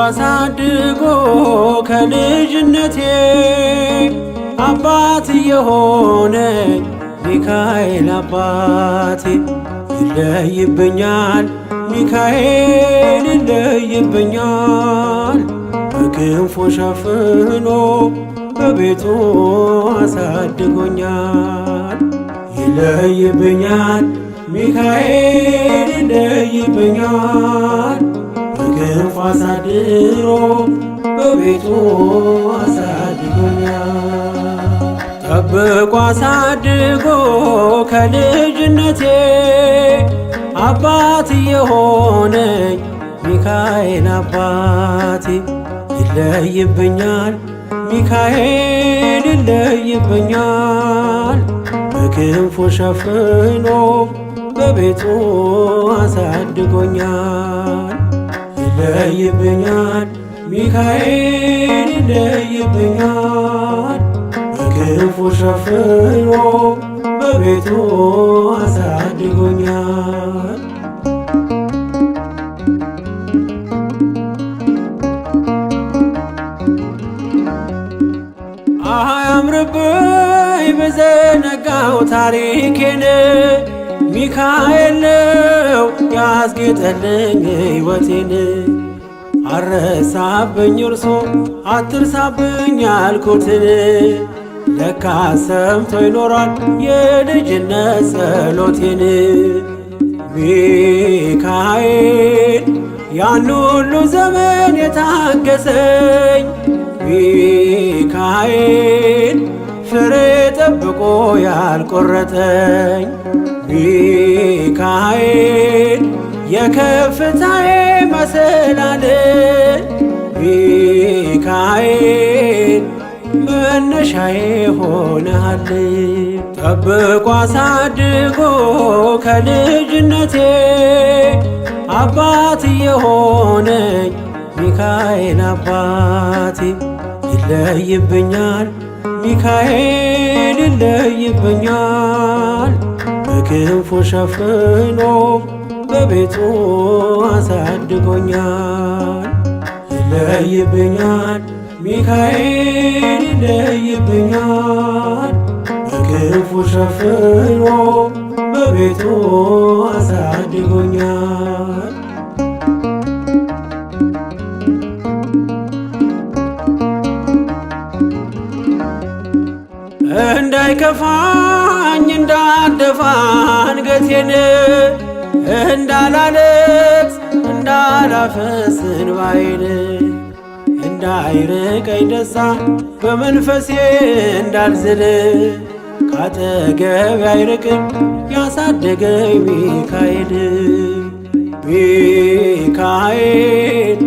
አሳድጎ ከልጅነቴ አባት የሆነኝ ሚካኤል አባቴ ይለይብኛል ሚካኤል ይለይብኛል በክንፉ ሸፍኖ በቤቱ አሳድጎኛል። ይለይብኛል ሚካኤል ይለይብኛል በክንፉ አሳድሮ በቤቱ አሳድጎኛል። ጠብቆ አሳድጎ ከልጅነቴ አባት የሆነኝ ሚካኤል አባቴ ይለይብኛል ሚካኤል ይለይብኛል በክንፉ ሸፍኖ በቤቱ አሳድጎኛል። ይለይብኛል ሚካኤል ይለይብኛል በክንፉ ሸፍኖ በቤቱ አሳድጎኛል። አያምርብኝ በዘነጋው ታሪኬን ሚካኤል ነው ያስጌጠልኝ ሕይወቴን። አረሳብኝ እርሶ አትርሳብኝ ያልኩትን ለካ ሰምቶ ይኖራል የልጅነት ጸሎቴን። ሚካኤል ያን ሁሉ ዘመን የታገሰኝ ሚካኤል ፍሬ ጠብቆ ያልቆረጠኝ ሚካኤል የከፍታዬ መሰላል ሚካኤል መነሻዬ ሆነሃል። ጠብቆ አሳድጎ ከልጅነቴ አባት የሆነኝ ሚካኤል አባቴ ይለይብኛል ሚካኤል ይለይብኛል በክንፉ ሸፍኖ በቤቱ አሳድጎኛል። ይለይብኛል ሚካኤል ይለይብኛል በክንፉ ሸፍኖ በቤቱ አሳድጎኛል። እንዳይከፋኝ እንዳልደፋ አንገቴን እንዳላለቅስ እንዳላፈስ እንባዬን እንዳይርቀኝ ደስታ በመንፈሴ እንዳልዝል ካጠገቤ አይርቅም ያሳደገኝ ሚካኤል። ሚካኤል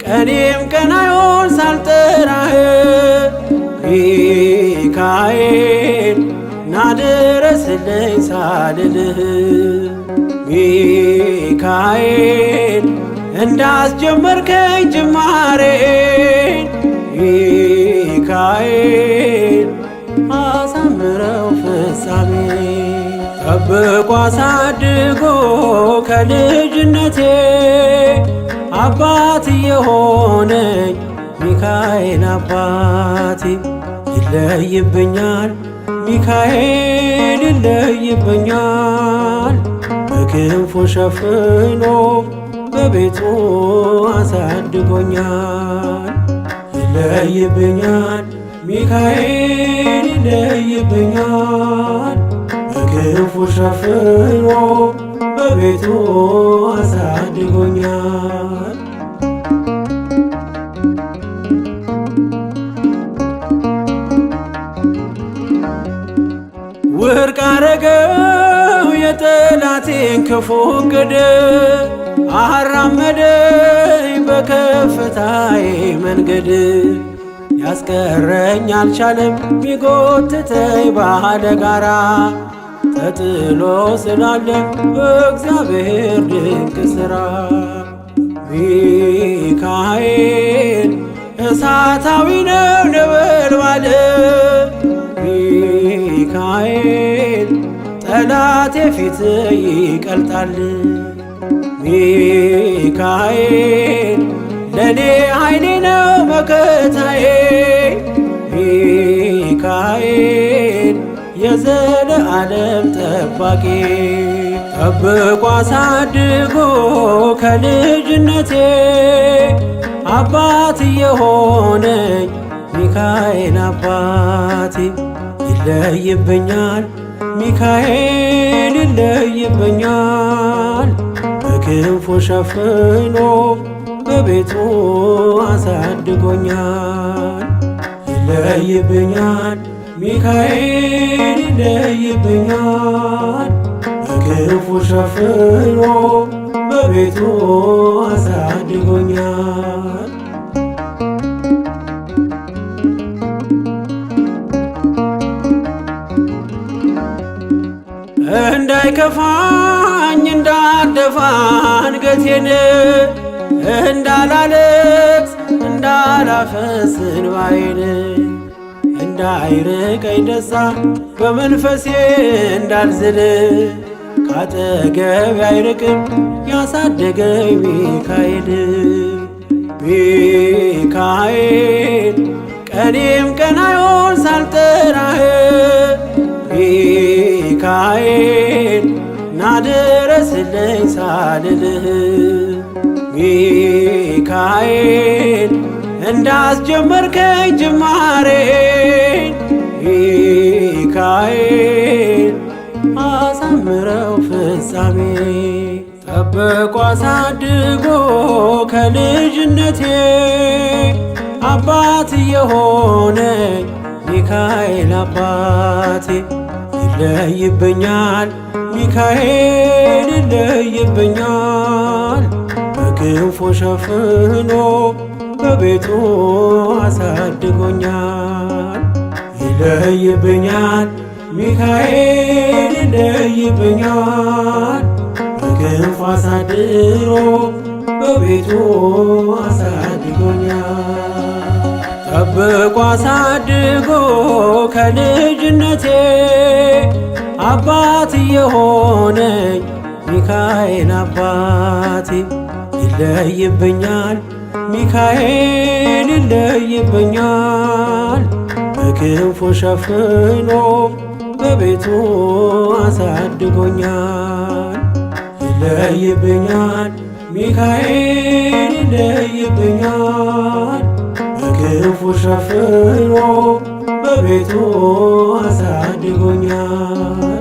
ቀኔም ቀናዮን ሳልጠራህ ሚካኤል ናድረስልኝ ሳልልህ ሚካኤል እንዳስጀመርከኝ ጅማሬን ሚካኤል አሳምረው ፍጻሜ። ጠብቆ አሳድጎ ከልጅነቴ አባት የሆነኝ ሚካኤል አባቴ ይለይብኛል ሚካኤል ይለይብኛል በክንፉ ሸፍኖ በቤቱ አሳድጎኛል። ይለይብኛል ሚካኤል ይለይብኛል በክንፉ ሸፍኖ በቤቱ አሳድጎኛል። ውድቅ አረገው የጠላቴን ክፉ ዕቅድ አራመደኝ በከፍታዬ መንገድ። ያስቀረኝ አልቻለም ቢጎትተኝ ባለ ጋራ ተጥሎ ስላለ በእግዚአብሔር ድንቅ ሥራ። ሚካኤል እሳታዊ ነው ነበልባል ሚካኤል ጠላቴ ፊት ይቀልጣል። ሚካኤል ለኔ ኃይሌ ነው መከታዬ። ሚካኤል የዘለዓለም ጠባቂ ጠብቆ አሳድጎ ከልጅነቴ አባት የሆነኝ ሚካኤል አባቴ ይለይብኛል ሚካኤል ይለይብኛል በክንፉ ሸፍኖ በቤቱ አሳድጎኛል። ይለይብኛል ሚካኤል ይለይብኛል በክንፉ ሸፍኖ በቤቱ አሳድጎኛል። እንዳይከፋኝ እንዳልደፋ አንገቴን እንዳላለቅስ እንዳላፈስ እንባዬን እንዳይርቀኝ ደስታ በመንፈሴ እንዳልዝል ካጠገቤ አይርቅም ያሳደገኝ ሚካኤል። ሚካኤል ቀኔም ቀን አይሆን ሳልጠራህ ሚካኤል ናድረስልኝ ሳልልህ ሚካኤል እንዳስጀመርከኝ ጅማሬን ሚካኤል አሳምረው ፍጻሜ ጠብቆ አሳድጎ ከልጅነቴ አባት የሆነኝ ሚካኤል አባቴ ይለይብኛል ሚካኤል ይለይብኛል በክንፉ ሸፍኖ በቤቱ አሳድጎኛል። ይለይብኛል ሚካኤል ይለይብኛል በክንፉ አሳድሮ በቤቱ አሳድጎኛል። ጠብቆ አሳድጎ ከልጅነቴ አባት የሆነኝ ሚካኤል አባቴ ይለይብኛል ሚካኤል ይለይብኛል በክንፉ ሸፍኖ በቤቱ አሳድጎኛል። ይለይብኛል ሚካኤል ይለይብኛል በክንፉ ሸፍኖ በቤቱ አሳድጎኛል።